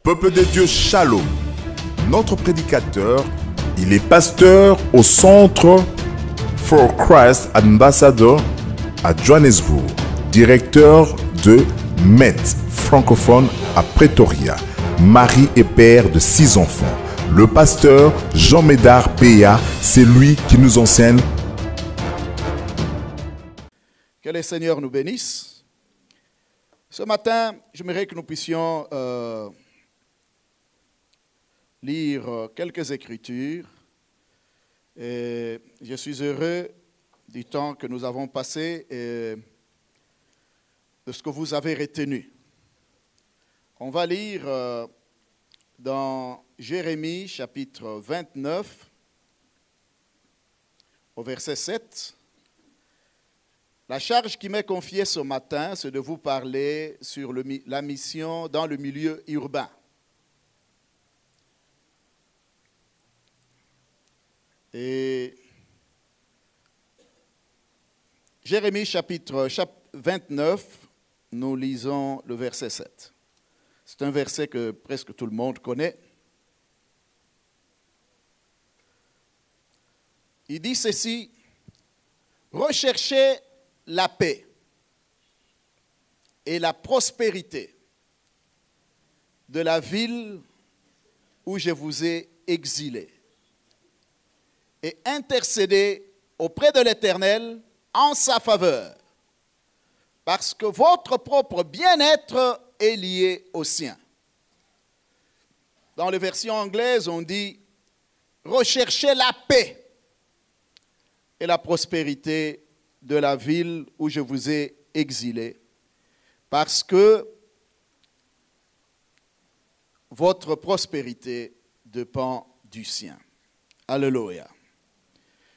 Peuple de Dieu, Shalom. Notre prédicateur, il est pasteur au Centre for Christ Ambassador à Johannesburg, directeur de MET francophone à Pretoria, mari et père de 6 enfants. Le pasteur Jean Médard Péa, c'est lui qui nous enseigne. Que le Seigneur nous bénisse. Ce matin, j'aimerais que nous puissions lire quelques écritures. Et je suis heureux du temps que nous avons passé et de ce que vous avez retenu. On va lire dans Jérémie chapitre 29 au verset 7. La charge qui m'est confiée ce matin, c'est de vous parler sur la mission dans le milieu urbain. Et Jérémie chapitre 29, nous lisons le verset 7. C'est un verset que presque tout le monde connaît. Il dit ceci: recherchez la paix et la prospérité de la ville où je vous ai exilés et intercédez auprès de l'Éternel en sa faveur, parce que votre propre bien-être est lié au sien. Dans les versions anglaises, on dit recherchez la paix et la prospérité de la ville où je vous ai exilé, parce que votre prospérité dépend du sien. Alléluia.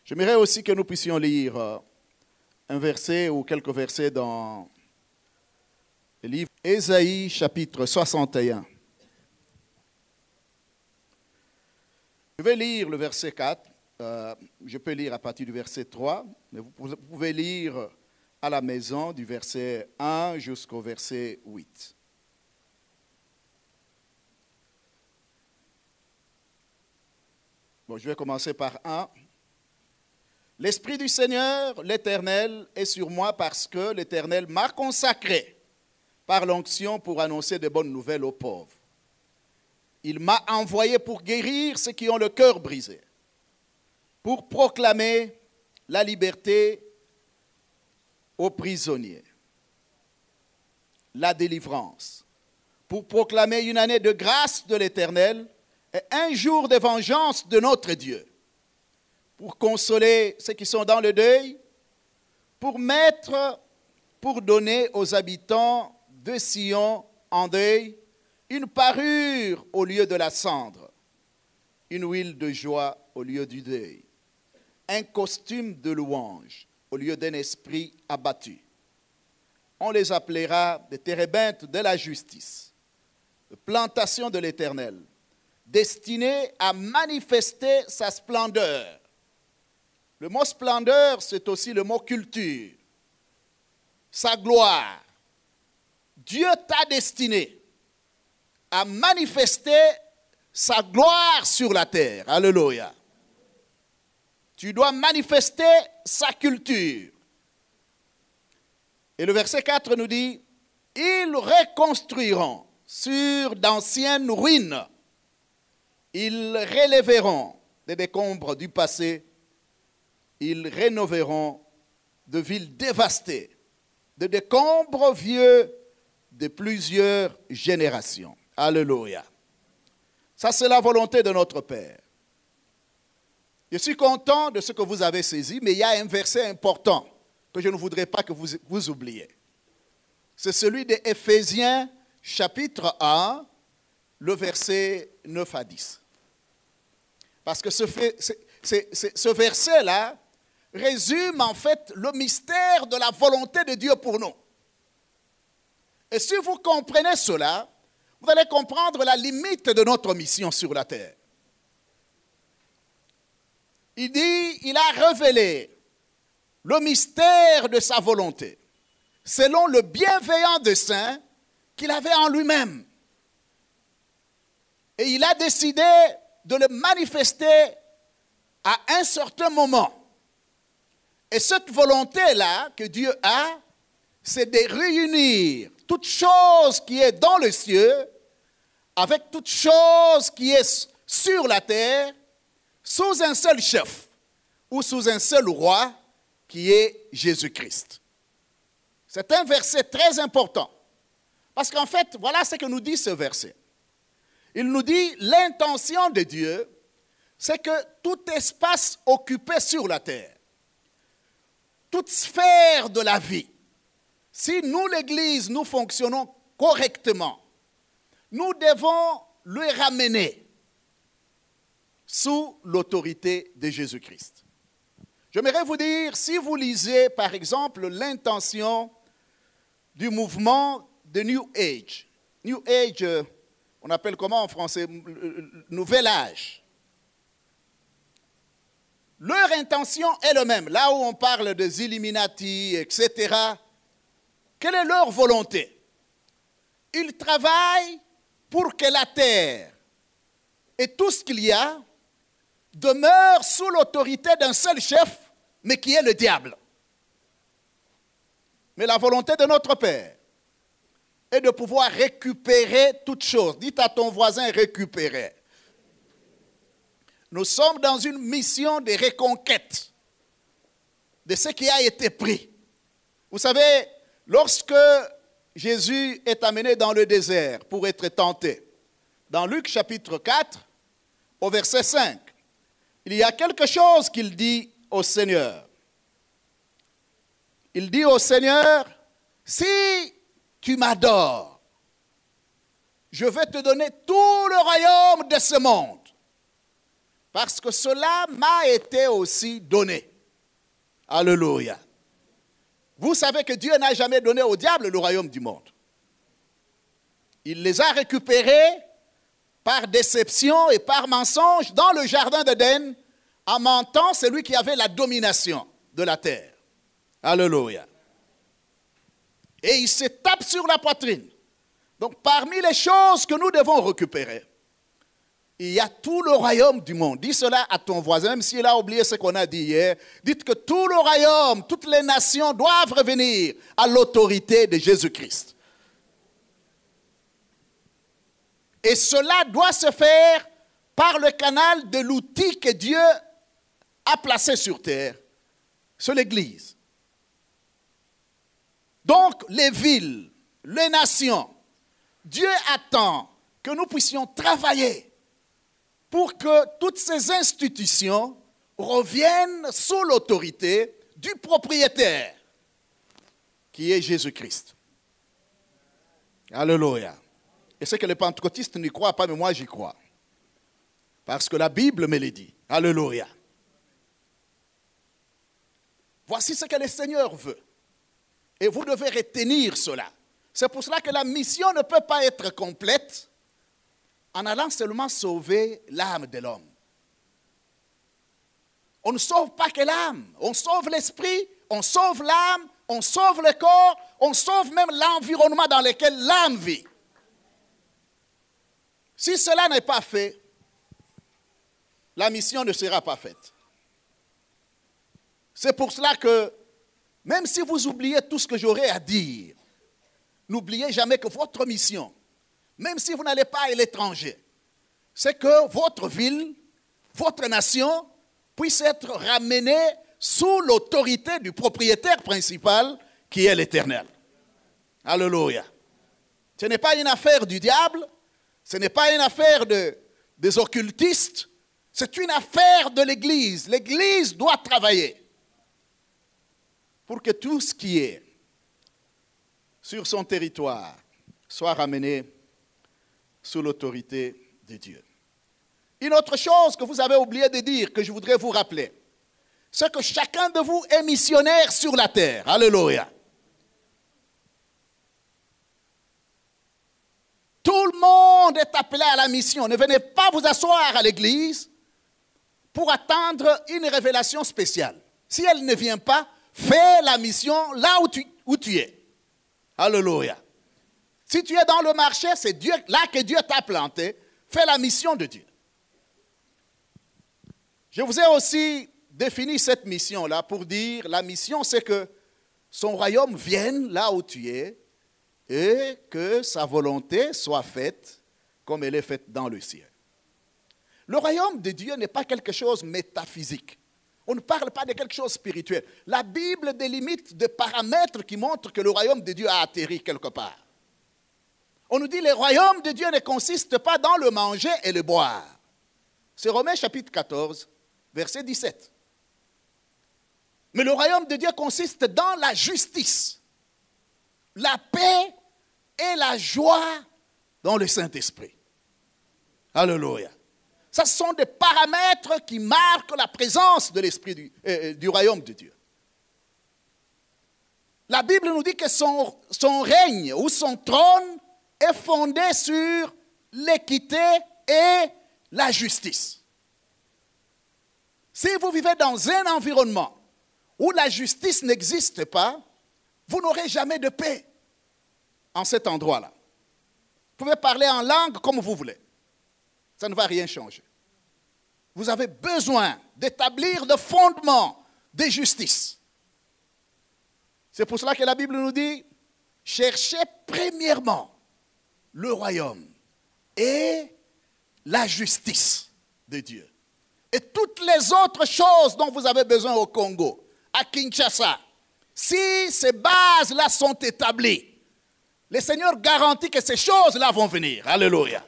J'aimerais aussi que nous puissions lire un verset ou quelques versets dans le livre Ésaïe chapitre 61. Je vais lire le verset 4. Je peux lire à partir du verset 3, mais vous pouvez lire à la maison du verset 1 jusqu'au verset 8. Bon, je vais commencer par 1. L'Esprit du Seigneur, l'Éternel, est sur moi parce que l'Éternel m'a consacré par l'onction pour annoncer de bonnes nouvelles aux pauvres. Il m'a envoyé pour guérir ceux qui ont le cœur brisé, pour proclamer la liberté aux prisonniers, la délivrance, pour proclamer une année de grâce de l'Éternel et un jour de vengeance de notre Dieu, pour consoler ceux qui sont dans le deuil, pour donner aux habitants de Sion en deuil une parure au lieu de la cendre, une huile de joie au lieu du deuil, un costume de louange au lieu d'un esprit abattu. On les appellera des térébintes de la justice, de plantation de l'Éternel, destinées à manifester sa splendeur. Le mot splendeur, c'est aussi le mot culture, sa gloire. Dieu t'a destiné à manifester sa gloire sur la terre. Alléluia. Tu dois manifester sa culture. Et le verset 4 nous dit, ils reconstruiront sur d'anciennes ruines. Ils relèveront des décombres du passé. Ils rénoveront de villes dévastées, de décombres vieux de plusieurs générations. Alléluia. Ça, c'est la volonté de notre Père. Je suis content de ce que vous avez saisi, mais il y a un verset important que je ne voudrais pas que vous oubliez. C'est celui d'Éphésiens chapitre 1, le verset 9 à 10. Parce que ce verset-là résume en fait le mystère de la volonté de Dieu pour nous. Et si vous comprenez cela, vous allez comprendre la limite de notre mission sur la terre. Il dit, il a révélé le mystère de sa volonté, selon le bienveillant dessein qu'il avait en lui-même. Et il a décidé de le manifester à un certain moment. Et cette volonté-là que Dieu a, c'est de réunir toute chose qui est dans le ciel avec toute chose qui est sur la terre sous un seul chef ou sous un seul roi qui est Jésus-Christ. C'est un verset très important. Parce qu'en fait, voilà ce que nous dit ce verset. Il nous dit, l'intention de Dieu, c'est que tout espace occupé sur la terre, toute sphère de la vie, si nous, l'Église, nous fonctionnons correctement, nous devons le ramener sous l'autorité de Jésus-Christ. J'aimerais vous dire, si vous lisez, par exemple, l'intention du mouvement de New Age. New Age, on appelle comment en français? Nouvel âge. Leur intention est la même. Là où on parle des Illuminati, etc., quelle est leur volonté? Ils travaillent pour que la terre et tout ce qu'il y a demeure sous l'autorité d'un seul chef, mais qui est le diable. Mais la volonté de notre Père est de pouvoir récupérer toutes choses. Dites à ton voisin, récupérer. Nous sommes dans une mission de reconquête de ce qui a été pris. Vous savez, lorsque Jésus est amené dans le désert pour être tenté, dans Luc chapitre 4, au verset 5, il y a quelque chose qu'il dit au Seigneur. Il dit au Seigneur, si tu m'adores, je vais te donner tout le royaume de ce monde. Parce que cela m'a été aussi donné. Alléluia. Vous savez que Dieu n'a jamais donné au diable le royaume du monde. Il les a récupérés par déception et par mensonge dans le jardin d'Éden, en mentant celui qui avait la domination de la terre. Alléluia. Et il se tape sur la poitrine. Donc parmi les choses que nous devons récupérer, il y a tout le royaume du monde. Dis cela à ton voisin, même s'il a oublié ce qu'on a dit hier. Dites que tout le royaume, toutes les nations doivent revenir à l'autorité de Jésus-Christ. Et cela doit se faire par le canal de l'outil que Dieu a placé sur terre, sur l'Église. Donc, les villes, les nations, Dieu attend que nous puissions travailler pour que toutes ces institutions reviennent sous l'autorité du propriétaire, qui est Jésus-Christ. Alléluia. Et c'est que les pentecôtistes n'y croient pas, mais moi j'y crois. Parce que la Bible me le dit. Alléluia. Voici ce que le Seigneur veut. Et vous devez retenir cela. C'est pour cela que la mission ne peut pas être complète en allant seulement sauver l'âme de l'homme. On ne sauve pas que l'âme, on sauve l'esprit, on sauve l'âme, on sauve le corps, on sauve même l'environnement dans lequel l'âme vit. Si cela n'est pas fait, la mission ne sera pas faite. C'est pour cela que, même si vous oubliez tout ce que j'aurai à dire, n'oubliez jamais que votre mission, même si vous n'allez pas à l'étranger, c'est que votre ville, votre nation puisse être ramenée sous l'autorité du propriétaire principal qui est l'Éternel. Alléluia. Ce n'est pas une affaire du diable, ce n'est pas une affaire des occultistes, c'est une affaire de l'Église. L'Église doit travailler pour que tout ce qui est sur son territoire soit ramené sous l'autorité de Dieu. Une autre chose que vous avez oublié de dire, que je voudrais vous rappeler, c'est que chacun de vous est missionnaire sur la terre. Alléluia. Tout le monde est appelé à la mission. Ne venez pas vous asseoir à l'église pour attendre une révélation spéciale. Si elle ne vient pas, fais la mission là où tu es. Alléluia. Si tu es dans le marché, c'est Dieu, là que Dieu t'a planté. fait la mission de Dieu. Je vous ai aussi défini cette mission-là pour dire, la mission c'est que son royaume vienne là où tu es et que sa volonté soit faite comme elle est faite dans le ciel. Le royaume de Dieu n'est pas quelque chose de métaphysique. On ne parle pas de quelque chose de spirituel. La Bible délimite des paramètres qui montrent que le royaume de Dieu a atterri quelque part. On nous dit que le royaume de Dieu ne consiste pas dans le manger et le boire. C'est Romains chapitre 14, verset 17. Mais le royaume de Dieu consiste dans la justice, la paix et la joie dans le Saint-Esprit. Alléluia. Ça, ce sont des paramètres qui marquent la présence de l'Esprit du royaume de Dieu. La Bible nous dit que son règne ou son trône est fondé sur l'équité et la justice. Si vous vivez dans un environnement où la justice n'existe pas, vous n'aurez jamais de paix en cet endroit-là. Vous pouvez parler en langue comme vous voulez. Ça ne va rien changer. Vous avez besoin d'établir le fondement de justice. C'est pour cela que la Bible nous dit, cherchez premièrement le royaume et la justice de Dieu. Et toutes les autres choses dont vous avez besoin au Congo, à Kinshasa, si ces bases-là sont établies, le Seigneur garantit que ces choses-là vont venir. Alléluia.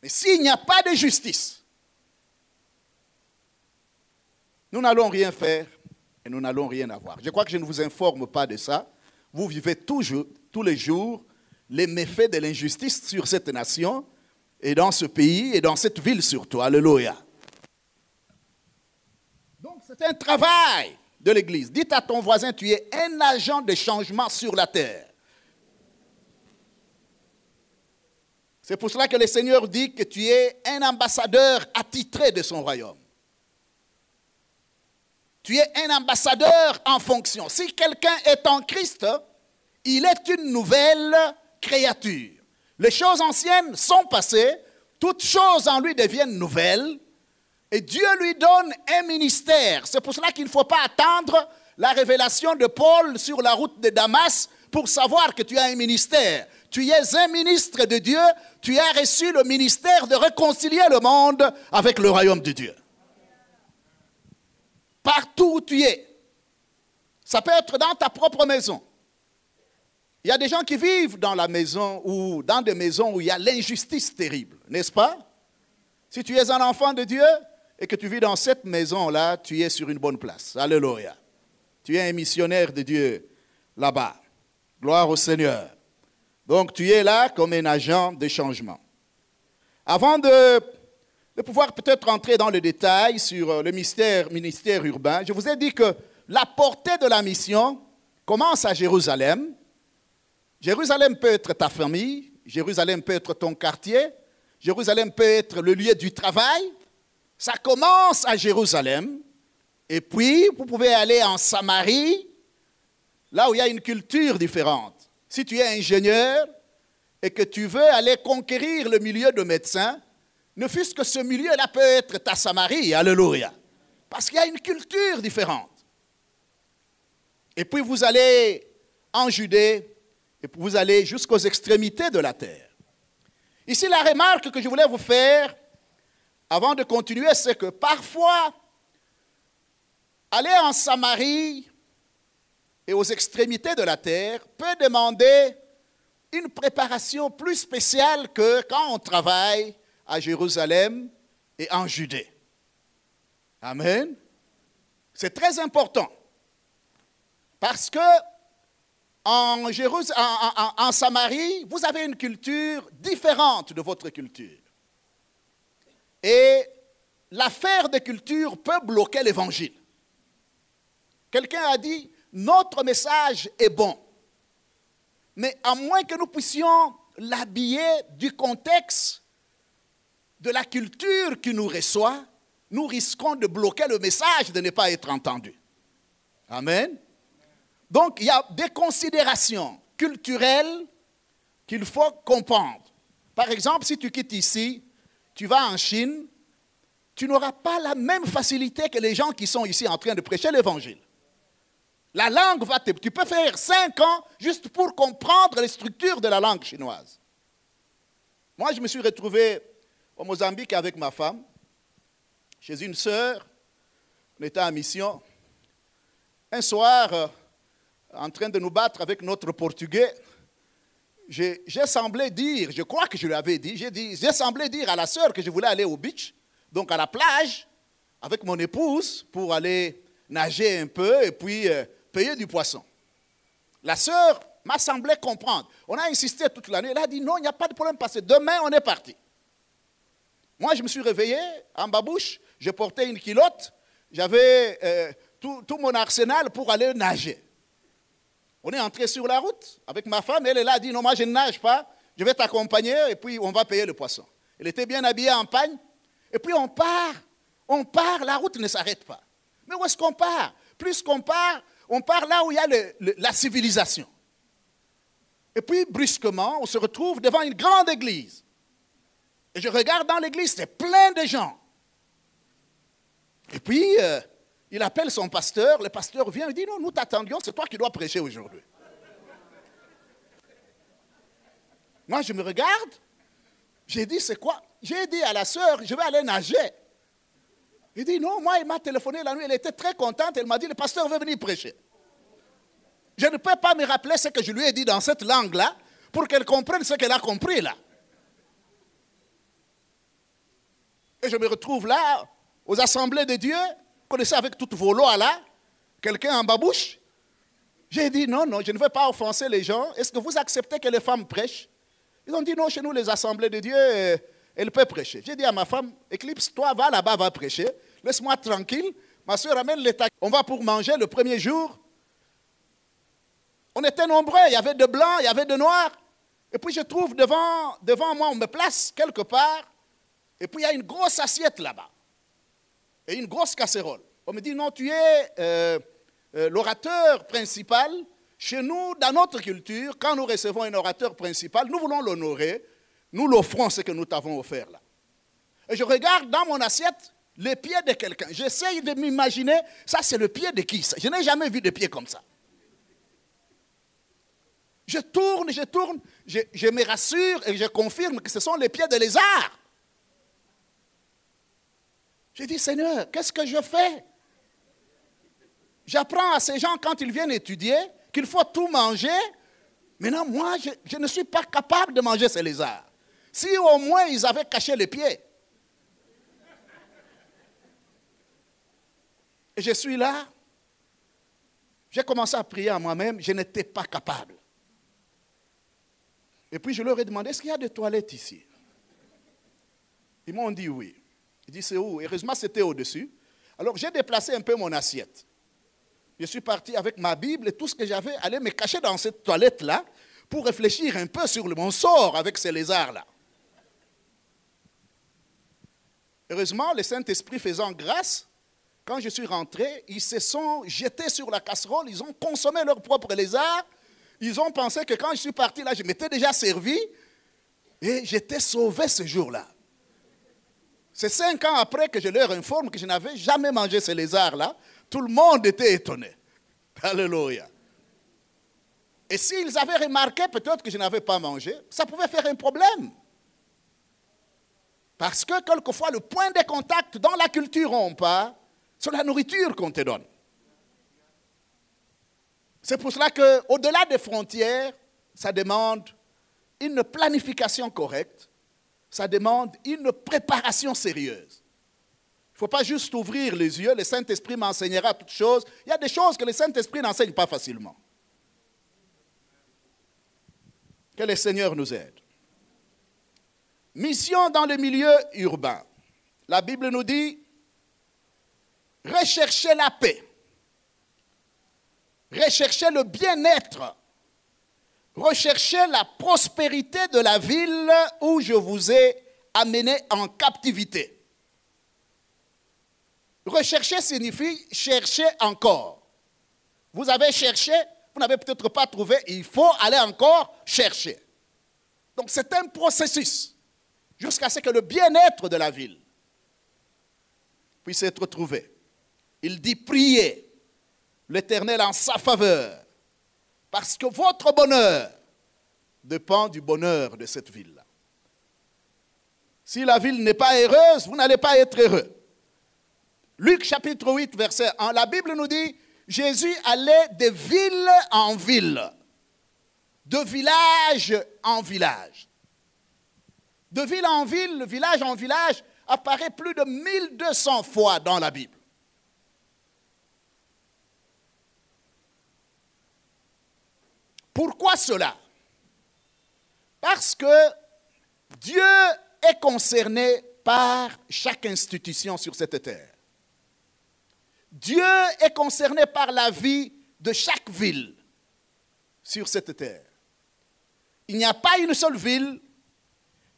Mais s'il n'y a pas de justice, nous n'allons rien faire et nous n'allons rien avoir. Je crois que je ne vous informe pas de ça. Vous vivez tous les jours les méfaits de l'injustice sur cette nation et dans ce pays et dans cette ville surtout. Alléluia. Donc c'est un travail de l'Église. Dites à ton voisin, tu es un agent de changement sur la terre. C'est pour cela que le Seigneur dit que tu es un ambassadeur attitré de son royaume. Tu es un ambassadeur en fonction. Si quelqu'un est en Christ, il est une nouvelle créature. Les choses anciennes sont passées, toutes choses en lui deviennent nouvelles, et Dieu lui donne un ministère. C'est pour cela qu'il ne faut pas attendre la révélation de Paul sur la route de Damas pour savoir que tu as un ministère. Tu es un ministre de Dieu, tu as reçu le ministère de réconcilier le monde avec le royaume de Dieu. Partout où tu es. Ça peut être dans ta propre maison. Il y a des gens qui vivent dans la maison ou dans des maisons où il y a l'injustice terrible, n'est-ce pas? Si tu es un enfant de Dieu et que tu vis dans cette maison-là, tu es sur une bonne place. Alléluia. Tu es un missionnaire de Dieu là-bas. Gloire au Seigneur. Donc tu es là comme un agent de changement. Avant de pouvoir peut-être entrer dans le détail sur le ministère urbain, je vous ai dit que la portée de la mission commence à Jérusalem. Jérusalem peut être ta famille, Jérusalem peut être ton quartier, Jérusalem peut être le lieu du travail. Ça commence à Jérusalem. Et puis, vous pouvez aller en Samarie, là où il y a une culture différente. Si tu es ingénieur et que tu veux aller conquérir le milieu de médecin, ne fût-ce que ce milieu-là peut être ta Samarie, alléluia. Parce qu'il y a une culture différente. Et puis vous allez en Judée, et puis vous allez jusqu'aux extrémités de la terre. Ici, la remarque que je voulais vous faire, avant de continuer, c'est que parfois, aller en Samarie et aux extrémités de la terre peut demander une préparation plus spéciale que quand on travaille à Jérusalem et en Judée. Amen. C'est très important. Parce que en Samarie, vous avez une culture différente de votre culture. Et l'affaire de culture peut bloquer l'évangile. Quelqu'un a dit, notre message est bon. Mais à moins que nous puissions l'habiller du contexte de la culture qui nous reçoit, nous risquons de bloquer le message, de ne pas être entendu. Amen. Donc, il y a des considérations culturelles qu'il faut comprendre. Par exemple, si tu quittes ici, tu vas en Chine, tu n'auras pas la même facilité que les gens qui sont ici en train de prêcher l'évangile. La langue va te... Tu peux faire 5 ans juste pour comprendre les structures de la langue chinoise. Moi, je me suis retrouvé au Mozambique avec ma femme, chez une sœur, on était en mission. Un soir, en train de nous battre avec notre portugais, j'ai semblé dire, je crois que je lui avais dit, j'ai semblé dire à la sœur que je voulais aller au beach, donc à la plage, avec mon épouse, pour aller nager un peu et puis payer du poisson. La sœur m'a semblé comprendre. On a insisté toute l'année, elle a dit non, il n'y a pas de problème parce que demain on est parti. Moi, je me suis réveillé en babouche, je portais une culotte, j'avais tout mon arsenal pour aller nager. On est entré sur la route avec ma femme, elle est là, elle dit non, moi je ne nage pas, je vais t'accompagner et puis on va payer le poisson. Elle était bien habillée en pagne, et puis on part, la route ne s'arrête pas. Mais où est-ce qu'on part? Plus qu'on part, on part là où il y a la civilisation. Et puis brusquement, on se retrouve devant une grande église. Et je regarde dans l'église, c'est plein de gens. Et puis, il appelle son pasteur, le pasteur vient et dit, non, nous t'attendions, c'est toi qui dois prêcher aujourd'hui. Moi, je me regarde, j'ai dit, c'est quoi? J'ai dit à la sœur, je vais aller nager. Il dit, non, moi, il m'a téléphoné la nuit, elle était très contente, elle m'a dit, le pasteur veut venir prêcher. Je ne peux pas me rappeler ce que je lui ai dit dans cette langue-là, pour qu'elle comprenne ce qu'elle a compris là. Et je me retrouve là, aux assemblées de Dieu, vous connaissez avec toutes vos lois là, quelqu'un en babouche. J'ai dit non, non, je ne veux pas offenser les gens. Est-ce que vous acceptez que les femmes prêchent? Ils ont dit non, chez nous, les assemblées de Dieu, elles peuvent prêcher. J'ai dit à ma femme, Éclipse, toi, va là-bas, va prêcher. Laisse-moi tranquille. Ma soeur amène les tacs. On va pour manger le premier jour. On était nombreux, il y avait de blancs, il y avait de noirs. Et puis je trouve devant moi, on me place quelque part. Et puis il y a une grosse assiette là-bas. Et une grosse casserole. On me dit, non, tu es l'orateur principal. Chez nous, dans notre culture, quand nous recevons un orateur principal, nous voulons l'honorer. Nous l'offrons ce que nous t'avons offert là. Et je regarde dans mon assiette les pieds de quelqu'un. J'essaye de m'imaginer, ça c'est le pied de qui ça? Je n'ai jamais vu de pied comme ça. Je tourne, je me rassure et je confirme que ce sont les pieds de lézard. J'ai dit, Seigneur, qu'est-ce que je fais? J'apprends à ces gens, quand ils viennent étudier, qu'il faut tout manger. Maintenant, moi, je ne suis pas capable de manger ces lézards. Si au moins ils avaient caché les pieds. Et je suis là. J'ai commencé à prier à moi-même. Je n'étais pas capable. Et puis je leur ai demandé, est-ce qu'il y a des toilettes ici? Ils m'ont dit oui. Il dit, c'est où? Heureusement, c'était au-dessus. Alors, j'ai déplacé un peu mon assiette. Je suis parti avec ma Bible et tout ce que j'avais, aller me cacher dans cette toilette-là pour réfléchir un peu sur mon sort avec ces lézards-là. Heureusement, le Saint-Esprit faisant grâce, quand je suis rentré, ils se sont jetés sur la casserole, ils ont consommé leur propre lézard. Ils ont pensé que quand je suis parti là, je m'étais déjà servi et j'étais sauvé ce jour-là. C'est 5 ans après que je leur informe que je n'avais jamais mangé ces lézards-là. Tout le monde était étonné. Alléluia. Et s'ils avaient remarqué peut-être que je n'avais pas mangé, ça pouvait faire un problème. Parce que quelquefois, le point de contact dans la culture où on part, c'est la nourriture qu'on te donne. C'est pour cela qu'au-delà des frontières, ça demande une planification correcte. Ça demande une préparation sérieuse. Il ne faut pas juste ouvrir les yeux, le Saint-Esprit m'enseignera toutes choses. Il y a des choses que le Saint-Esprit n'enseigne pas facilement. Que le Seigneur nous aide. Mission dans le milieu urbain. La Bible nous dit, recherchez la paix, recherchez le bien-être, recherchez la prospérité de la ville où je vous ai amené en captivité. Rechercher signifie chercher encore. Vous avez cherché, vous n'avez peut-être pas trouvé, il faut aller encore chercher. Donc c'est un processus jusqu'à ce que le bien-être de la ville puisse être trouvé. Il dit priez l'Éternel en sa faveur, parce que votre bonheur dépend du bonheur de cette ville-là. Si la ville n'est pas heureuse, vous n'allez pas être heureux. Luc chapitre 8, verset 1, la Bible nous dit, Jésus allait de ville en ville, de village en village. De ville en ville, village en village, apparaît plus de 1200 fois dans la Bible. Pourquoi cela? Parce que Dieu est concerné par chaque institution sur cette terre. Dieu est concerné par la vie de chaque ville sur cette terre. Il n'y a pas une seule ville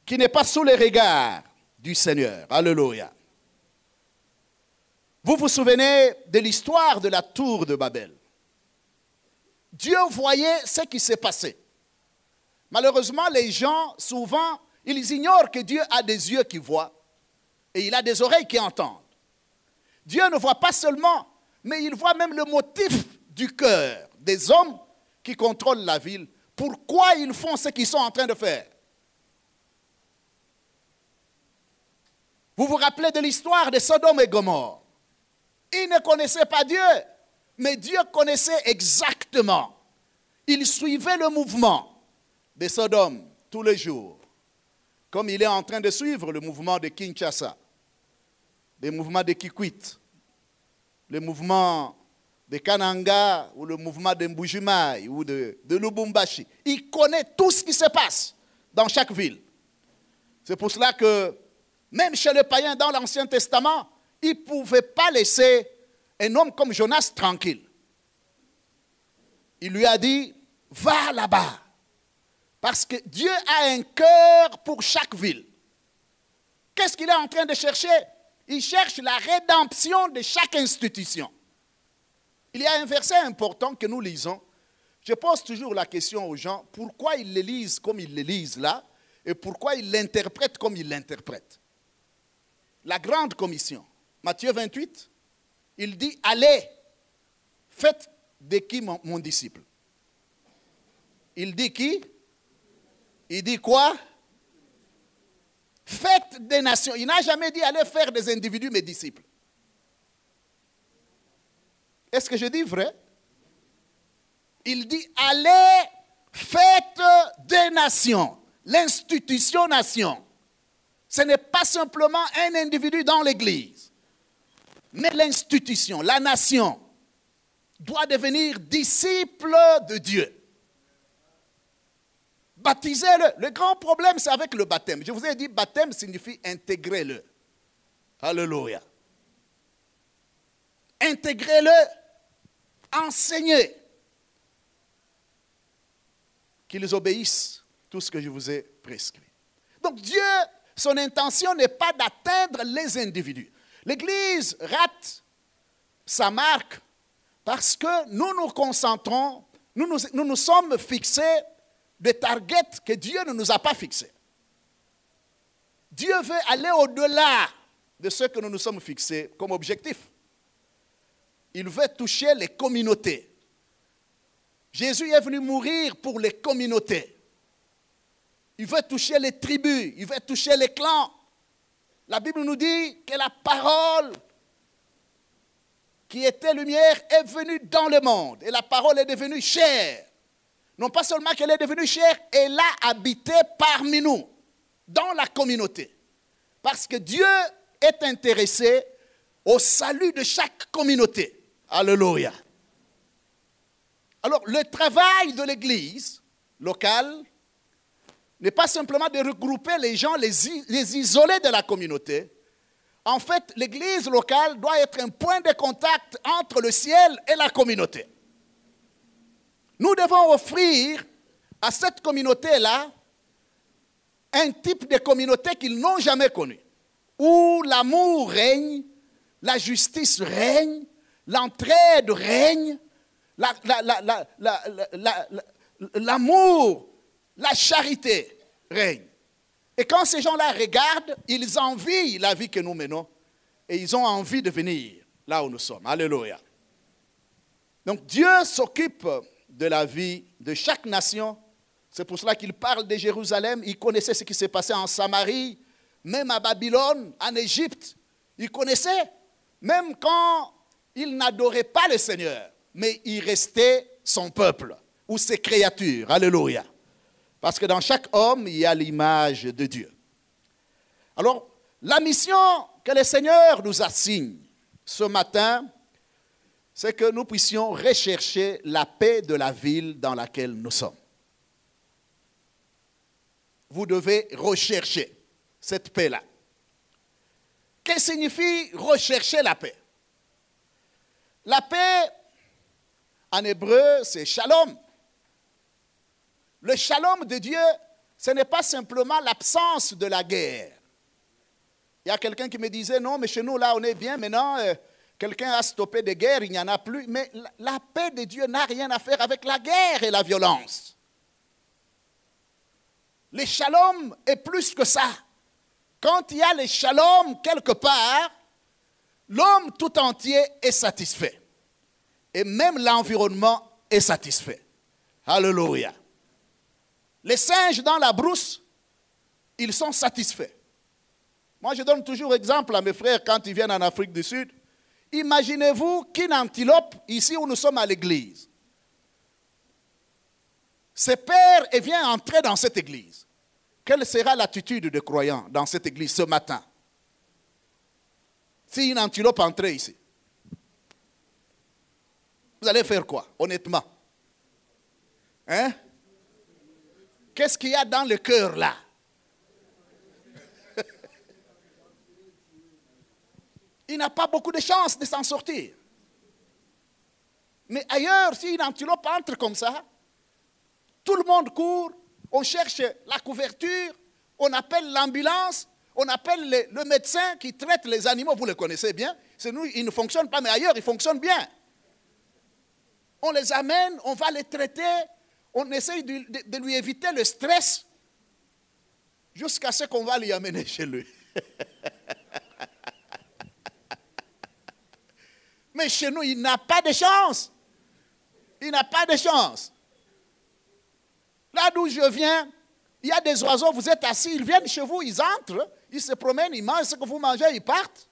qui n'est pas sous les regards du Seigneur. Alléluia. Vous vous souvenez de l'histoire de la tour de Babel. Dieu voyait ce qui s'est passé. Malheureusement, les gens, souvent, ils ignorent que Dieu a des yeux qui voient et il a des oreilles qui entendent. Dieu ne voit pas seulement, mais il voit même le motif du cœur des hommes qui contrôlent la ville. Pourquoi ils font ce qu'ils sont en train de faire? Vous vous rappelez de l'histoire de Sodome et Gomorrhe? Ils ne connaissaient pas Dieu, mais Dieu connaissait exactement. Il suivait le mouvement de Sodome tous les jours, comme il est en train de suivre le mouvement de Kinshasa, le mouvement de Kikwit, le mouvement de Kananga ou le mouvement de Mbujimaï ou de Lubumbashi. Il connaît tout ce qui se passe dans chaque ville. C'est pour cela que même chez les païens dans l'Ancien Testament, ils ne pouvaient pas laisser un homme comme Jonas tranquille. Il lui a dit, va là-bas. Parce que Dieu a un cœur pour chaque ville. Qu'est-ce qu'il est en train de chercher? Il cherche la rédemption de chaque institution. Il y a un verset important que nous lisons. Je pose toujours la question aux gens, pourquoi ils le lisent comme ils le lisent là, et pourquoi ils l'interprètent comme ils l'interprètent. La grande commission, Matthieu 28, il dit, allez, faites de qui mon disciple? Il dit qui? Il dit quoi? Faites des nations. Il n'a jamais dit allez faire des individus mes disciples. Est-ce que je dis vrai? Il dit allez, faites des nations. L'institution nation. Ce n'est pas simplement un individu dans l'église, mais l'institution, la nation, doit devenir disciple de Dieu. Baptisez-le. Le grand problème, c'est avec le baptême. Je vous ai dit, baptême signifie intégrer-le. Alléluia. Intégrez-le, enseignez qu'ils obéissent tout ce que je vous ai prescrit. Donc Dieu, son intention n'est pas d'atteindre les individus. L'Église rate sa marque parce que nous nous concentrons, nous sommes fixés des targets que Dieu ne nous a pas fixés. Dieu veut aller au-delà de ce que nous nous sommes fixés comme objectif. Il veut toucher les communautés. Jésus est venu mourir pour les communautés. Il veut toucher les tribus, il veut toucher les clans. La Bible nous dit que la parole qui était lumière est venue dans le monde et la parole est devenue chair. Non pas seulement qu'elle est devenue chair, elle a habité parmi nous, dans la communauté. Parce que Dieu est intéressé au salut de chaque communauté. Alléluia. Alors, le travail de l'Église locale n'est pas simplement de regrouper les gens, les isoler de la communauté. En fait, l'Église locale doit être un point de contact entre le ciel et la communauté. Nous devons offrir à cette communauté-là un type de communauté qu'ils n'ont jamais connu, où l'amour règne, la justice règne, l'entraide règne, l'amour, la charité, règne. Et quand ces gens-là regardent, ils envient la vie que nous menons et ils ont envie de venir là où nous sommes. Alléluia. Donc Dieu s'occupe de la vie de chaque nation. C'est pour cela qu'il parle de Jérusalem. Il connaissait ce qui s'est passé en Samarie, même à Babylone, en Égypte. Il connaissait, même quand il n'adorait pas le Seigneur, mais il restait son peuple ou ses créatures. Alléluia. Parce que dans chaque homme, il y a l'image de Dieu. Alors, la mission que le Seigneur nous assigne ce matin, c'est que nous puissions rechercher la paix de la ville dans laquelle nous sommes. Vous devez rechercher cette paix-là. Qu'est-ce que signifie rechercher la paix? La paix, en hébreu, c'est shalom. Le shalom de Dieu, ce n'est pas simplement l'absence de la guerre. Il y a quelqu'un qui me disait, non, mais chez nous, là, on est bien, maintenant, quelqu'un a stoppé des guerres, il n'y en a plus. Mais la paix de Dieu n'a rien à faire avec la guerre et la violence. Le shalom est plus que ça. Quand il y a le shalom quelque part, l'homme tout entier est satisfait. Et même l'environnement est satisfait. Alléluia. Les singes dans la brousse, ils sont satisfaits. Moi, je donne toujours exemple à mes frères quand ils viennent en Afrique du Sud. Imaginez-vous qu'une antilope, ici où nous sommes à l'église, se perd et vient entrer dans cette église. Quelle sera l'attitude des croyants dans cette église ce matin? Si une antilope entrait ici, vous allez faire quoi, honnêtement? Hein? Qu'est-ce qu'il y a dans le cœur là? Il n'a pas beaucoup de chances de s'en sortir. Mais ailleurs, si une antilope entre comme ça, tout le monde court, on cherche la couverture, on appelle l'ambulance, on appelle le médecin qui traite les animaux, vous le connaissez bien. C'est nous, il ne fonctionne pas, mais ailleurs, il fonctionne bien. On les amène, on va les traiter, on essaye de lui éviter le stress jusqu'à ce qu'on va l'y amener chez lui. Mais chez nous, il n'a pas de chance. Il n'a pas de chance. Là d'où je viens, il y a des oiseaux, vous êtes assis, ils viennent chez vous, ils entrent, ils se promènent, ils mangent ce que vous mangez, ils partent.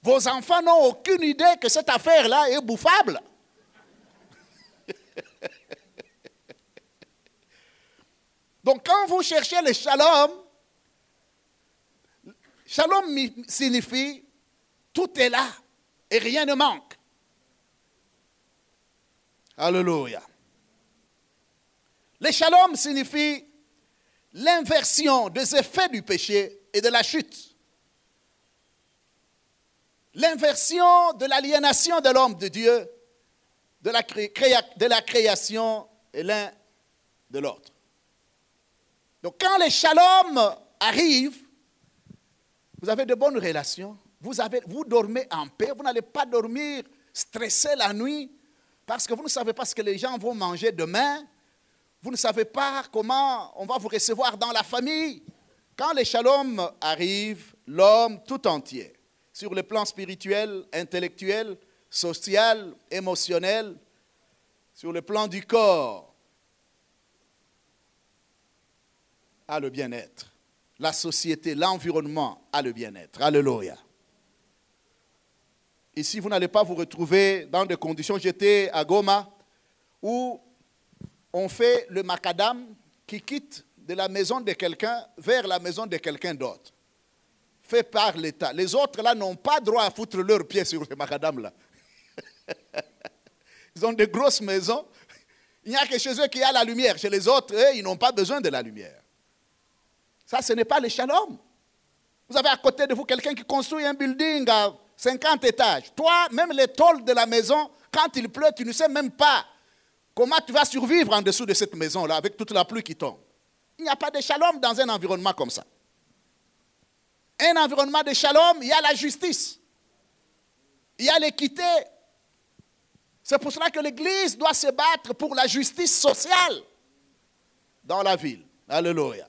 Vos enfants n'ont aucune idée que cette affaire-là est bouffable. Donc quand vous cherchez le shalom, shalom signifie tout est là et rien ne manque. Alléluia. Le shalom signifie l'inversion des effets du péché et de la chute. L'inversion de l'aliénation de l'homme de Dieu, de la création et l'un de l'autre. Donc quand le shalom arrive, vous avez de bonnes relations, vous dormez en paix, vous n'allez pas dormir stressé la nuit parce que vous ne savez pas ce que les gens vont manger demain. Vous ne savez pas comment on va vous recevoir dans la famille. Quand le shalom arrive, l'homme tout entier, sur le plan spirituel, intellectuel, social, émotionnel, sur le plan du corps, a le bien-être. La société, l'environnement a le bien-être. Alléluia. Ici, vous n'allez pas vous retrouver dans des conditions. J'étais à Goma où on fait le macadam qui quitte de la maison de quelqu'un vers la maison de quelqu'un d'autre. Fait par l'État. Les autres, là, n'ont pas droit à foutre leurs pieds sur le macadam, là. Ils ont de grosses maisons. Il n'y a que chez eux qu'il y a la lumière. Chez les autres, eux, ils n'ont pas besoin de la lumière. Ça, ce n'est pas le shalom. Vous avez à côté de vous quelqu'un qui construit un building à 50 étages. Toi, même les tôles de la maison, quand il pleut, tu ne sais même pas comment tu vas survivre en dessous de cette maison-là avec toute la pluie qui tombe. Il n'y a pas de shalom dans un environnement comme ça. Un environnement de shalom, il y a la justice. Il y a l'équité. C'est pour cela que l'Église doit se battre pour la justice sociale dans la ville. Alléluia.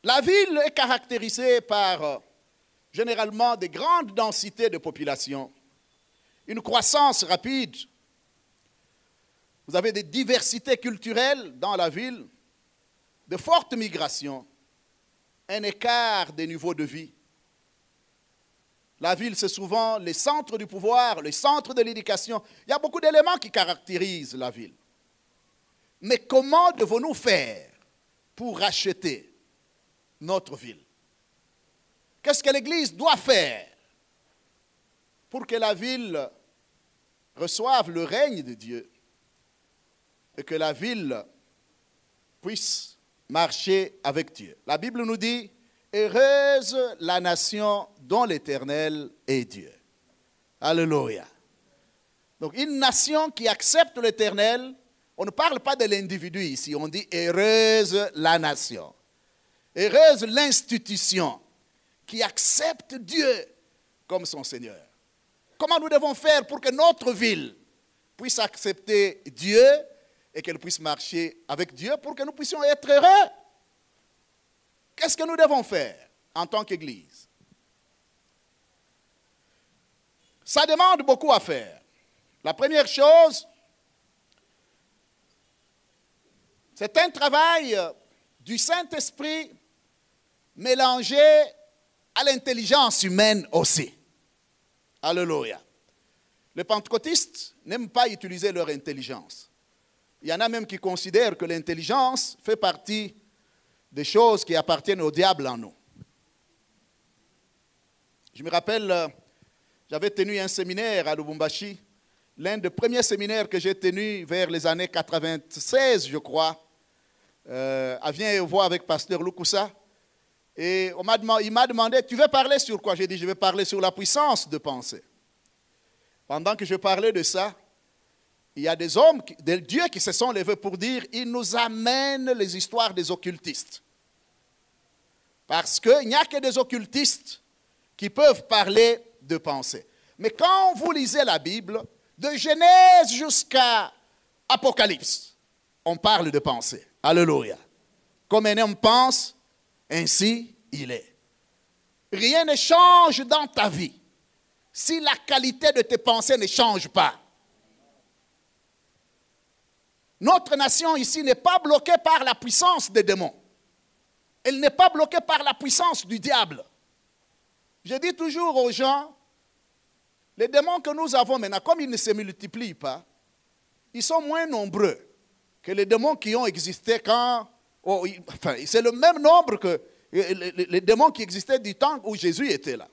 La ville est caractérisée par généralement des grandes densités de population, une croissance rapide. Vous avez des diversités culturelles dans la ville, de fortes migrations, un écart des niveaux de vie. La ville, c'est souvent les centres du pouvoir, les centres de l'éducation. Il y a beaucoup d'éléments qui caractérisent la ville. Mais comment devons-nous faire pour racheter notre ville? Qu'est-ce que l'Église doit faire pour que la ville reçoive le règne de Dieu et que la ville puisse marcher avec Dieu? La Bible nous dit, heureuse la nation dont l'Éternel est Dieu. Alléluia. Donc une nation qui accepte l'Éternel, on ne parle pas de l'individu ici, on dit heureuse la nation. Heureuse l'institution qui accepte Dieu comme son Seigneur. Comment nous devons faire pour que notre ville puisse accepter Dieu et qu'elle puisse marcher avec Dieu pour que nous puissions être heureux? Qu'est-ce que nous devons faire en tant qu'Église? Ça demande beaucoup à faire. La première chose, c'est un travail du Saint-Esprit mélangé à l'intelligence humaine aussi. Alléluia. Les pentecôtistes n'aiment pas utiliser leur intelligence. Il y en a même qui considèrent que l'intelligence fait partie des choses qui appartiennent au diable en nous. Je me rappelle, j'avais tenu un séminaire à Lubumbashi, l'un des premiers séminaires que j'ai tenu vers les années 96, je crois, à Viens-et-Voix avec pasteur Lukusa. Et il m'a demandé, tu veux parler sur quoi? J'ai dit, je vais parler sur la puissance de penser. Pendant que je parlais de ça, il y a des hommes, des dieux qui se sont levés pour dire, ils nous amènent les histoires des occultistes. Parce qu'il n'y a que des occultistes qui peuvent parler de pensée. Mais quand vous lisez la Bible, de Genèse jusqu'à Apocalypse, on parle de pensée. Alléluia. Comme un homme pense, ainsi il est. Rien ne change dans ta vie si la qualité de tes pensées ne change pas. Notre nation ici n'est pas bloquée par la puissance des démons. Elle n'est pas bloquée par la puissance du diable. Je dis toujours aux gens, les démons que nous avons maintenant, comme ils ne se multiplient pas, ils sont moins nombreux que les démons qui ont existé quand... enfin, c'est le même nombre que les démons qui existaient du temps où Jésus était là.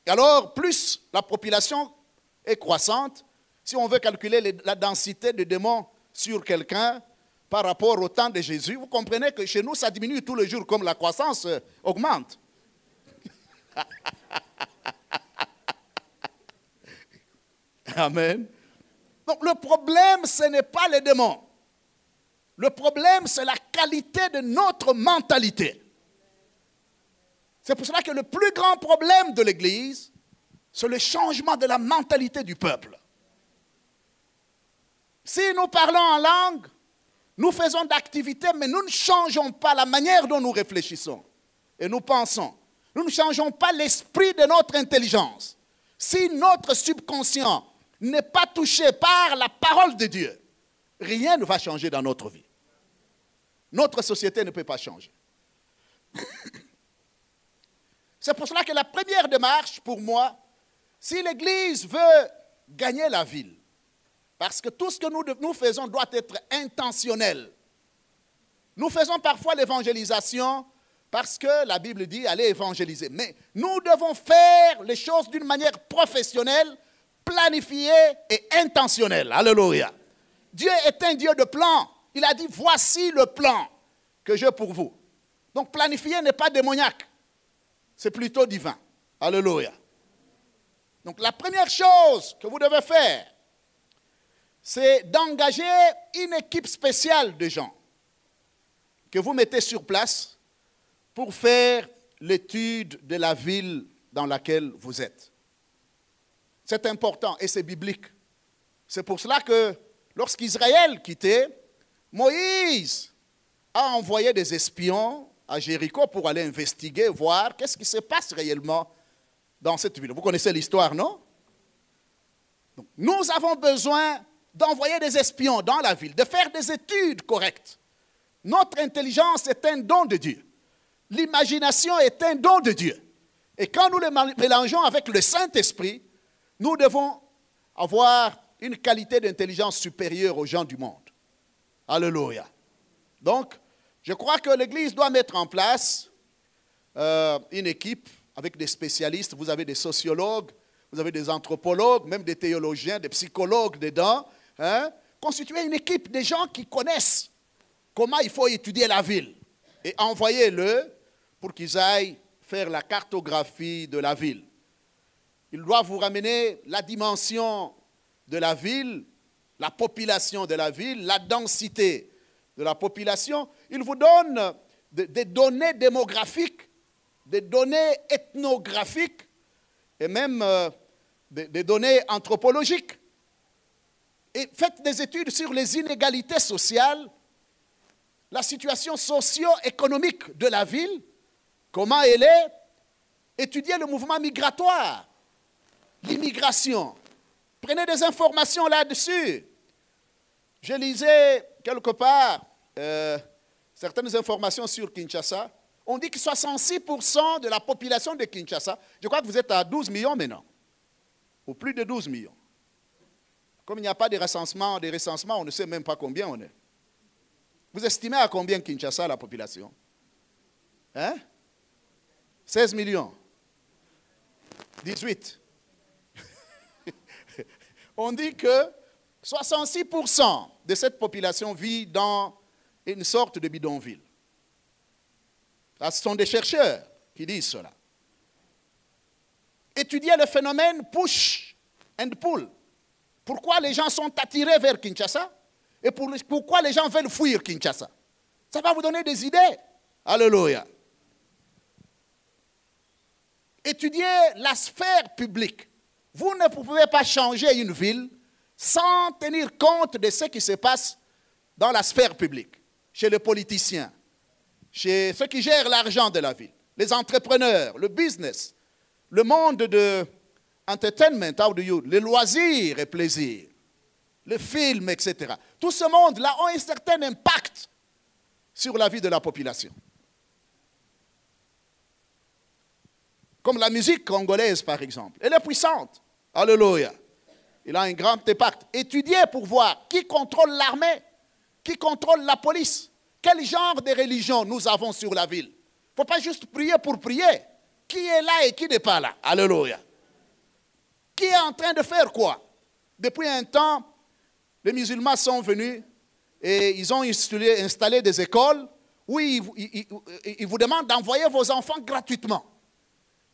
Alors, plus la population est croissante, si on veut calculer la densité de démons sur quelqu'un par rapport au temps de Jésus, vous comprenez que chez nous, ça diminue tous les jours comme la croissance augmente. Amen. Donc le problème, ce n'est pas les démons. Le problème, c'est la qualité de notre mentalité. C'est pour cela que le plus grand problème de l'Église, c'est le changement de la mentalité du peuple. Si nous parlons en langue, nous faisons d'activités, mais nous ne changeons pas la manière dont nous réfléchissons et nous pensons. Nous ne changeons pas l'esprit de notre intelligence. Si notre subconscient n'est pas touché par la parole de Dieu, rien ne va changer dans notre vie. Notre société ne peut pas changer. C'est pour cela que la première démarche, pour moi, si l'Église veut gagner la ville, parce que tout ce que nous faisons doit être intentionnel. Nous faisons parfois l'évangélisation parce que la Bible dit allez évangéliser. Mais nous devons faire les choses d'une manière professionnelle, planifiée et intentionnelle. Alléluia. Dieu est un Dieu de plan. Il a dit voici le plan que j'ai pour vous. Donc planifier n'est pas démoniaque. C'est plutôt divin. Alléluia. Donc la première chose que vous devez faire, c'est d'engager une équipe spéciale de gens que vous mettez sur place pour faire l'étude de la ville dans laquelle vous êtes. C'est important et c'est biblique. C'est pour cela que lorsqu'Israël quittait, Moïse a envoyé des espions à Jéricho pour aller investiguer, voir qu'est-ce qui se passe réellement dans cette ville. Vous connaissez l'histoire, non? Donc, nous avons besoin d'envoyer des espions dans la ville, de faire des études correctes. Notre intelligence est un don de Dieu. L'imagination est un don de Dieu. Et quand nous le mélangeons avec le Saint-Esprit, nous devons avoir une qualité d'intelligence supérieure aux gens du monde. Alléluia. Donc, je crois que l'Église doit mettre en place une équipe avec des spécialistes. Vous avez des sociologues, vous avez des anthropologues, même des théologiens, des psychologues dedans. Hein? Constituer une équipe des gens qui connaissent comment il faut étudier la ville. Et envoyez-le pour qu'ils aillent faire la cartographie de la ville. Ils doivent vous ramener la dimension de la ville, la population de la ville, la densité de la population. Ils vous donnent des données démographiques, des données ethnographiques et même des données anthropologiques. Et faites des études sur les inégalités sociales, la situation socio-économique de la ville, comment elle est, étudiez le mouvement migratoire, l'immigration. Prenez des informations là-dessus. Je lisais quelque part certaines informations sur Kinshasa. On dit que 66% de la population de Kinshasa, je crois que vous êtes à 12 millions maintenant, ou plus de 12 millions. Comme il n'y a pas de recensement, on ne sait même pas combien on est. Vous estimez à combien Kinshasa la population? Hein? 16 millions. 18. On dit que 66% de cette population vit dans une sorte de bidonville. Là, ce sont des chercheurs qui disent cela. Étudiez le phénomène push and pull. Pourquoi les gens sont attirés vers Kinshasa et pourquoi les gens veulent fuir Kinshasa. Ça va vous donner des idées. Alléluia. Étudiez la sphère publique. Vous ne pouvez pas changer une ville sans tenir compte de ce qui se passe dans la sphère publique, chez les politiciens, chez ceux qui gèrent l'argent de la ville, les entrepreneurs, le business, le monde de entertainment, les loisirs et plaisirs, les films, etc. Tout ce monde-là a un certain impact sur la vie de la population. Comme la musique congolaise, par exemple. Elle est puissante. Alléluia. Il a un grand impact. Étudiez pour voir qui contrôle l'armée, qui contrôle la police. Quel genre de religion nous avons sur la ville. Il ne faut pas juste prier pour prier. Qui est là et qui n'est pas là. Alléluia. Qui est en train de faire quoi? Depuis un temps, les musulmans sont venus et ils ont installé des écoles où ils vous demandent d'envoyer vos enfants gratuitement.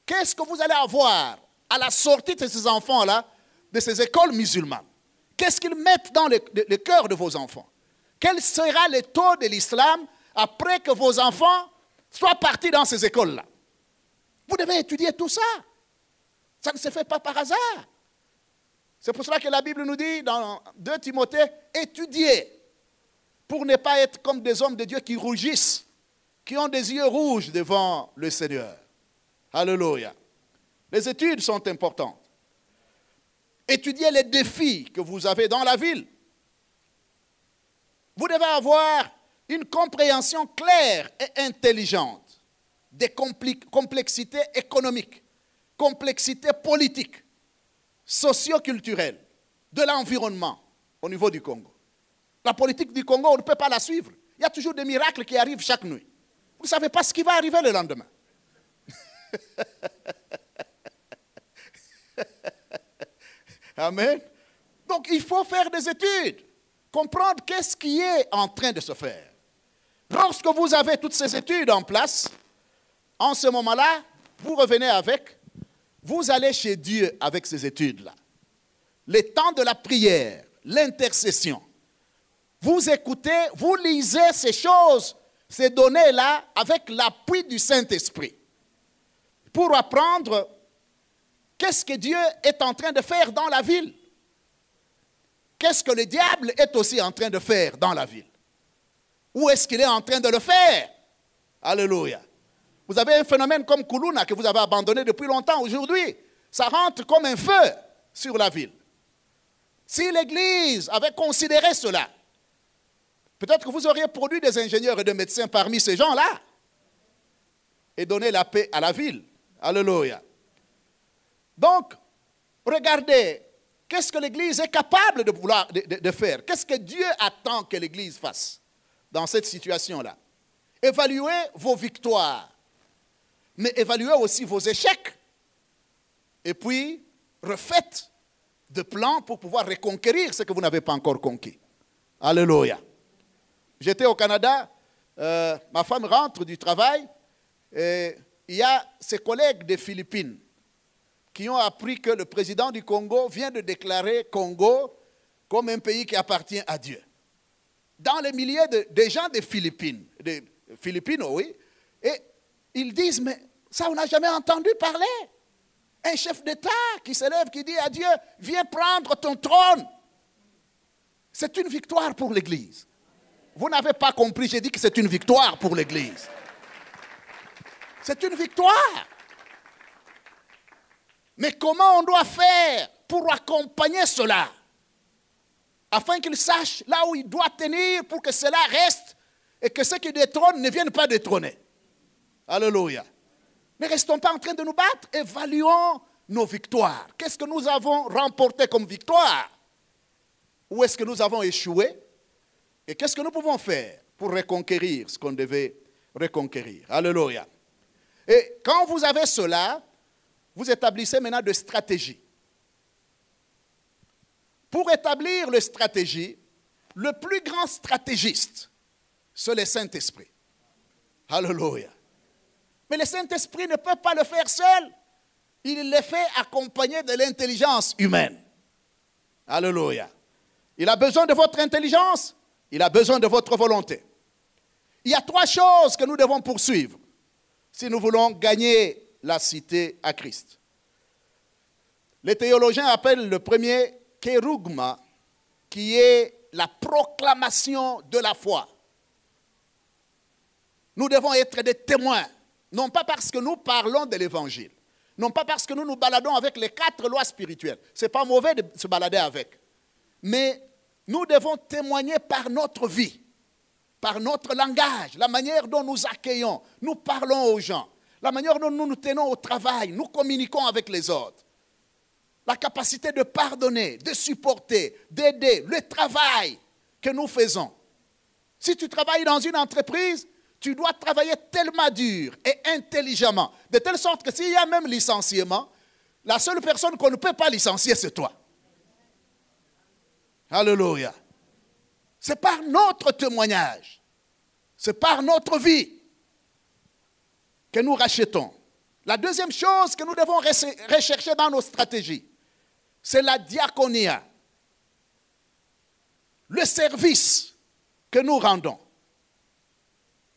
Qu'est-ce que vous allez avoir à la sortie de ces enfants-là, de ces écoles musulmanes? Qu'est-ce qu'ils mettent dans le cœur de vos enfants? Quel sera le taux de l'islam après que vos enfants soient partis dans ces écoles-là? Vous devez étudier tout ça. Ça ne se fait pas par hasard. C'est pour cela que la Bible nous dit dans 2 Timothée, étudiez pour ne pas être comme des hommes de Dieu qui rougissent, qui ont des yeux rouges devant le Seigneur. Alléluia. Les études sont importantes. Étudiez les défis que vous avez dans la ville. Vous devez avoir une compréhension claire et intelligente des complexités économiques, complexité politique, socio-culturelle, de l'environnement au niveau du Congo. La politique du Congo, on ne peut pas la suivre. Il y a toujours des miracles qui arrivent chaque nuit. Vous ne savez pas ce qui va arriver le lendemain. Amen. Donc il faut faire des études, comprendre qu'est-ce qui est en train de se faire. Lorsque vous avez toutes ces études en place, en ce moment-là, vous revenez avec, vous allez chez Dieu avec ces études-là. Le temps de la prière, l'intercession. Vous écoutez, vous lisez ces choses, ces données-là avec l'appui du Saint-Esprit. Pour apprendre qu'est-ce que Dieu est en train de faire dans la ville. qu'est-ce que le diable est aussi en train de faire dans la ville? Où est-ce qu'il est en train de le faire? Alléluia. Vous avez un phénomène comme Kuluna que vous avez abandonné depuis longtemps. Aujourd'hui, ça rentre comme un feu sur la ville. Si l'Église avait considéré cela, peut-être que vous auriez produit des ingénieurs et des médecins parmi ces gens-là et donné la paix à la ville. Alléluia. Donc, regardez, qu'est-ce que l'Église est capable de faire? Qu'est-ce que Dieu attend que l'Église fasse dans cette situation-là? Évaluez vos victoires, mais évaluez aussi vos échecs. Et puis, refaites des plans pour pouvoir reconquérir ce que vous n'avez pas encore conquis. Alléluia. J'étais au Canada, ma femme rentre du travail, et il y a ses collègues des Philippines qui ont appris que le président du Congo vient de déclarer Congo comme un pays qui appartient à Dieu. Dans les milliers des gens des Philippines, oui, et ils disent, mais ça on n'a jamais entendu parler. Un chef d'État qui se lève, qui dit à Dieu, viens prendre ton trône. C'est une victoire pour l'Église. Vous n'avez pas compris, j'ai dit que c'est une victoire pour l'Église. C'est une victoire. Mais comment on doit faire pour accompagner cela? Afin qu'il sache là où il doit tenir pour que cela reste et que ceux qui détrônent ne viennent pas détrôner. Alléluia. Ne restons pas en train de nous battre, évaluons nos victoires. Qu'est-ce que nous avons remporté comme victoire? Où est-ce que nous avons échoué? Et qu'est-ce que nous pouvons faire pour reconquérir ce qu'on devait reconquérir? Alléluia. Et quand vous avez cela, vous établissez maintenant des stratégies. Pour établir les stratégies, le plus grand stratégiste, c'est le Saint-Esprit. Alléluia. Mais le Saint-Esprit ne peut pas le faire seul. Il le fait accompagné de l'intelligence humaine. Alléluia. Il a besoin de votre intelligence. Il a besoin de votre volonté. Il y a 3 choses que nous devons poursuivre si nous voulons gagner la cité à Christ. Les théologiens appellent le premier kérugma, qui est la proclamation de la foi. Nous devons être des témoins, non pas parce que nous parlons de l'évangile, non pas parce que nous nous baladons avec les 4 lois spirituelles. Ce n'est pas mauvais de se balader avec. Mais nous devons témoigner par notre vie, par notre langage, la manière dont nous accueillons, nous parlons aux gens, la manière dont nous nous tenons au travail, nous communiquons avec les autres. La capacité de pardonner, de supporter, d'aider, le travail que nous faisons. Si tu travailles dans une entreprise, tu dois travailler tellement dur et intelligemment, de telle sorte que s'il y a même licenciement, la seule personne qu'on ne peut pas licencier, c'est toi. Alléluia. C'est par notre témoignage, c'est par notre vie que nous rachetons. La deuxième chose que nous devons rechercher dans nos stratégies, c'est la diaconia, le service que nous rendons.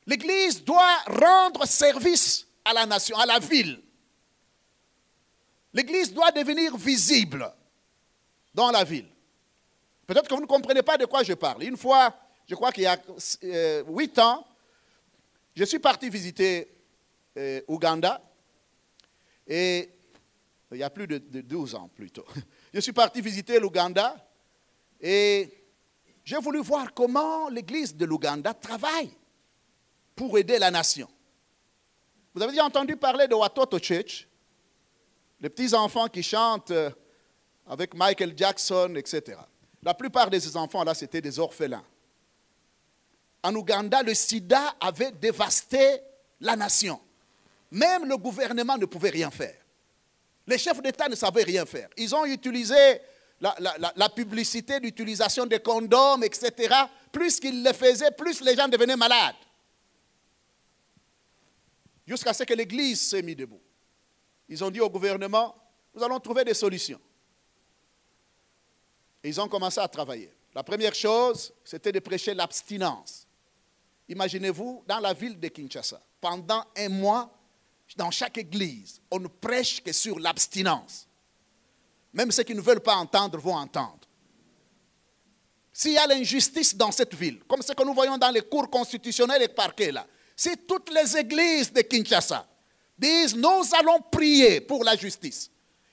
L'Église doit rendre service à la nation, à la ville. L'Église doit devenir visible dans la ville. Peut-être que vous ne comprenez pas de quoi je parle. Une fois, je crois qu'il y a 8 ans, je suis parti visiter Ouganda. Et il y a plus de 12 ans plutôt. Je suis parti visiter l'Ouganda et j'ai voulu voir comment l'Église de l'Ouganda travaille pour aider la nation. Vous avez déjà entendu parler de Watoto Church, les petits enfants qui chantent avec Michael Jackson, etc. La plupart de ces enfants-là, c'était des orphelins. En Ouganda, le sida avait dévasté la nation. Même le gouvernement ne pouvait rien faire. Les chefs d'État ne savaient rien faire. Ils ont utilisé la publicité d'utilisation des condoms, etc. Plus qu'ils le faisaient, plus les gens devenaient malades. Jusqu'à ce que l'Église s'est mise debout. Ils ont dit au gouvernement, nous allons trouver des solutions. Et ils ont commencé à travailler. La première chose, c'était de prêcher l'abstinence. Imaginez-vous, dans la ville de Kinshasa, pendant 1 mois, dans chaque église, on ne prêche que sur l'abstinence. Même ceux qui ne veulent pas entendre vont entendre. s'il y a l'injustice dans cette ville, comme ce que nous voyons dans les cours constitutionnels et parquets là, si toutes les églises de Kinshasa disent nous allons prier pour la justice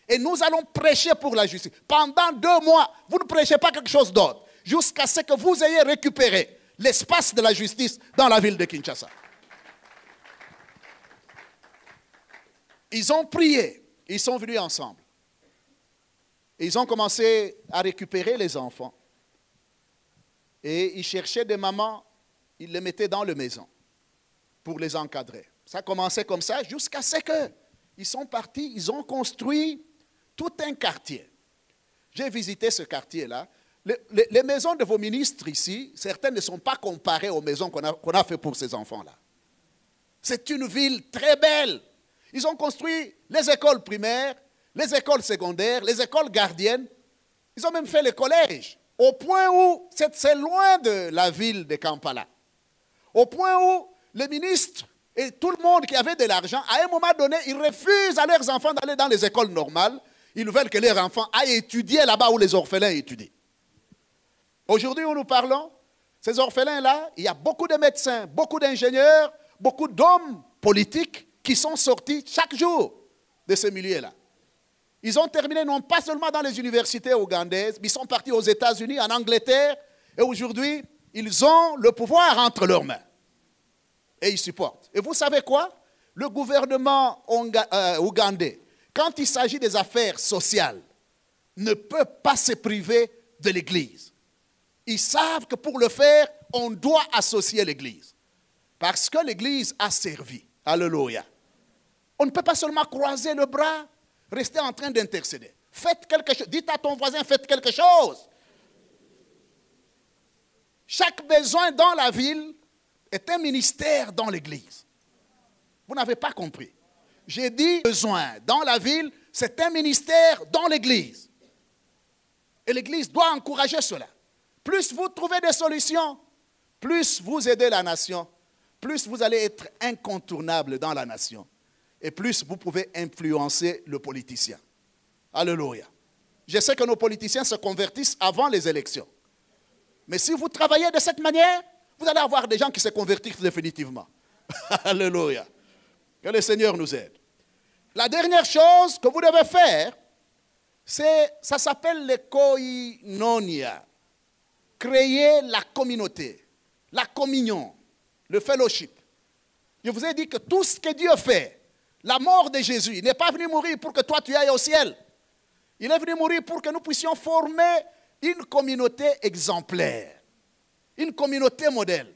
et nous allons prêcher pour la justice, pendant 2 mois, vous ne prêchez pas quelque chose d'autre, jusqu'à ce que vous ayez récupéré l'espace de la justice dans la ville de Kinshasa. Ils ont prié, ils sont venus ensemble. Ils ont commencé à récupérer les enfants. Et ils cherchaient des mamans, ils les mettaient dans la maison pour les encadrer. Ça commençait comme ça jusqu'à ce qu'ils sont partis, ils ont construit tout un quartier. J'ai visité ce quartier-là. Les maisons de vos ministres ici, certaines ne sont pas comparées aux maisons qu'on a fait pour ces enfants-là. C'est une ville très belle. Ils ont construit les écoles primaires, les écoles secondaires, les écoles gardiennes. Ils ont même fait les collèges. Au point où, c'est loin de la ville de Kampala. Au point où les ministres et tout le monde qui avait de l'argent, à un moment donné, ils refusent à leurs enfants d'aller dans les écoles normales. Ils veulent que leurs enfants aillent étudier là-bas où les orphelins étudient. Aujourd'hui où nous parlons, ces orphelins-là, il y a beaucoup de médecins, beaucoup d'ingénieurs, beaucoup d'hommes politiques qui sont sortis chaque jour de ce milieu-là. Ils ont terminé non pas seulement dans les universités ougandaises, mais ils sont partis aux États-Unis, en Angleterre, et aujourd'hui, ils ont le pouvoir entre leurs mains. Et ils supportent. Et vous savez quoi? Le gouvernement ougandais, quand il s'agit des affaires sociales, ne peut pas se priver de l'Église. Ils savent que pour le faire, on doit associer l'Église. Parce que l'Église a servi. Alléluia. On ne peut pas seulement croiser le bras, rester en train d'intercéder. Faites quelque chose. Dites à ton voisin, faites quelque chose. Chaque besoin dans la ville est un ministère dans l'Église. Vous n'avez pas compris. J'ai dit besoin dans la ville, c'est un ministère dans l'Église. Et l'Église doit encourager cela. Plus vous trouvez des solutions, plus vous aidez la nation, plus vous allez être incontournable dans la nation. Et plus vous pouvez influencer le politicien. Alléluia. Je sais que nos politiciens se convertissent avant les élections. Mais si vous travaillez de cette manière, vous allez avoir des gens qui se convertissent définitivement. Alléluia. Que le Seigneur nous aide. La dernière chose que vous devez faire, ça s'appelle le koinonia. Créer la communauté, la communion, le fellowship. Je vous ai dit que tout ce que Dieu fait, la mort de Jésus, il n'est pas venu mourir pour que toi tu ailles au ciel. Il est venu mourir pour que nous puissions former une communauté exemplaire, une communauté modèle.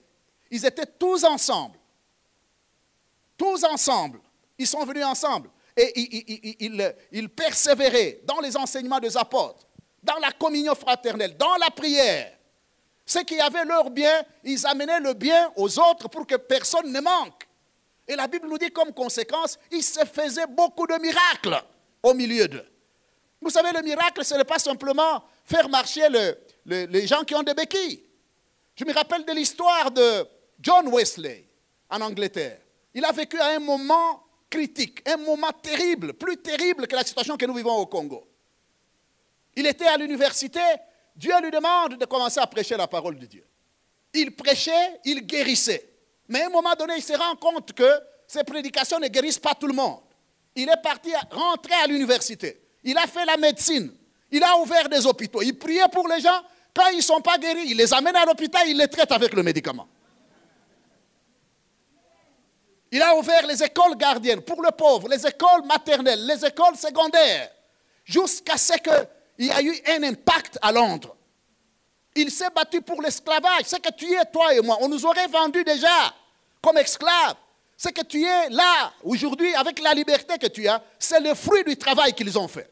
Ils étaient tous ensemble. Tous ensemble. Ils sont venus ensemble. Et ils persévéraient dans les enseignements des apôtres, dans la communion fraternelle, dans la prière. Ceux qui avaient leur bien, ils amenaient le bien aux autres pour que personne ne manque. Et la Bible nous dit comme conséquence, il se faisait beaucoup de miracles au milieu d'eux. Vous savez, le miracle, ce n'est pas simplement faire marcher les gens qui ont des béquilles. Je me rappelle de l'histoire de John Wesley en Angleterre. Il a vécu à un moment critique, un moment terrible, plus terrible que la situation que nous vivons au Congo. Il était à l'université, Dieu lui demande de commencer à prêcher la parole de Dieu. Il prêchait, il guérissait. Mais à un moment donné, il se rend compte que ces prédications ne guérissent pas tout le monde. Il est parti rentrer à l'université. Il a fait la médecine. Il a ouvert des hôpitaux. Il priait pour les gens. Quand ils ne sont pas guéris, il les amène à l'hôpital, il les traite avec le médicament. Il a ouvert les écoles gardiennes pour le pauvre, les écoles maternelles, les écoles secondaires, jusqu'à ce qu'il y ait eu un impact à Londres. Il s'est battu pour l'esclavage. Ce que tu es, toi et moi, on nous aurait vendu déjà comme esclaves. Ce que tu es là, aujourd'hui, avec la liberté que tu as, c'est le fruit du travail qu'ils ont fait.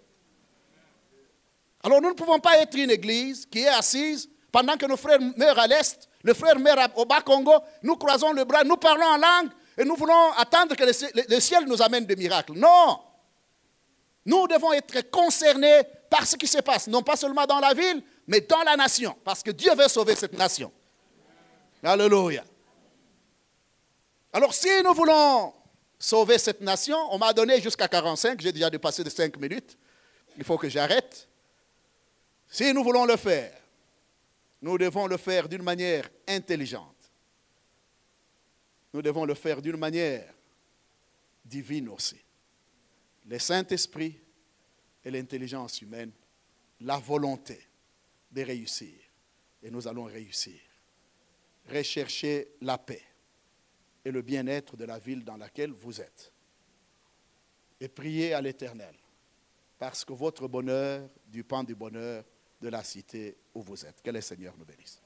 Alors nous ne pouvons pas être une église qui est assise pendant que nos frères meurent à l'Est, le frère meurt au Bas-Congo, nous croisons le bras, nous parlons en langue et nous voulons attendre que le ciel nous amène des miracles. Non! Nous devons être concernés par ce qui se passe, non pas seulement dans la ville, mais dans la nation, parce que Dieu veut sauver cette nation. Alléluia. Alors si nous voulons sauver cette nation, on m'a donné jusqu'à 45, j'ai déjà dépassé de 5 minutes, il faut que j'arrête. Si nous voulons le faire, Nous devons le faire d'une manière intelligente. Nous devons le faire d'une manière divine aussi. Le Saint-Esprit et l'intelligence humaine, la volonté de réussir. Et nous allons réussir. Recherchez la paix et le bien-être de la ville dans laquelle vous êtes. Et priez à l'Éternel, parce que votre bonheur dépend du bonheur de la cité où vous êtes. Que le Seigneur nous bénisse.